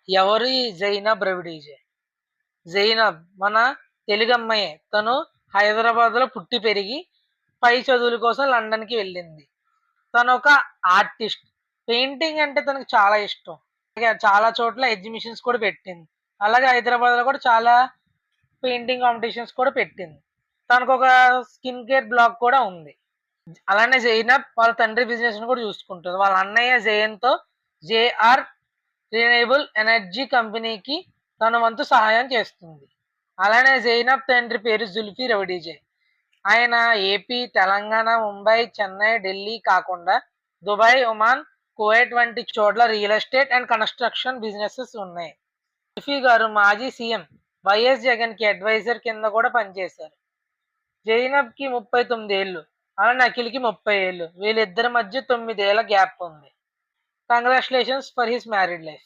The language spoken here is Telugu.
ఎవరు ఈ జైనబ్ రవిడీజే? జైనబ్ మన తెలుగమ్మాయే. తను హైదరాబాద్‌లో పుట్టి పెరిగి పై చదువుల కోసం లండన్‌కి వెళ్ళింది. తనొక ఆర్టిస్ట్. పెయింటింగ్ అంటే తనకు చాలా ఇష్టం. అలాగే చాలా చోట్ల ఎగ్జిబిషన్స్ కూడా పెట్టింది. అలాగే హైదరాబాద్‌లో కూడా చాలా పెయింటింగ్ కాంపిటీషన్స్ కూడా పెట్టింది. తనకొక స్కిన్ కేర్ బ్లాగ్ కూడా ఉంది. అలానే జైనబ్ వాళ్ళ తండ్రి బిజినెస్‌ని కూడా చూసుకుంటుంది. వాళ్ళ అన్నయ్య జయన్‌తో జేఆర్ రినైబుల్ ఎనర్జీ కంపెనీకి తన వంతు సహాయం చేస్తుంది. అలానే జైనబ్ తండ్రి పేరు జుల్ఫీ రవిడీజే. ఆయన ఏపీ, తెలంగాణ, ముంబై, చెన్నై, ఢిల్లీ కాకుండా దుబాయ్, ఒమాన్, కువైట్ వంటి చోట్ల real estate and construction businesses ఉన్నాయి. జుల్ఫీ గారు మాజీ సీఎం వైఎస్ జగన్‌కి అడ్వైజర్ కింద కూడా పనిచేశారు. జైనబ్‌కి 39 ఏళ్ళు. అలానే అఖిల్‌కి 30 ఏళ్ళు. వీళ్ళిద్దరి మధ్య 9 ఏళ్ల గ్యాప్ ఉంది. Congratulations for his married life.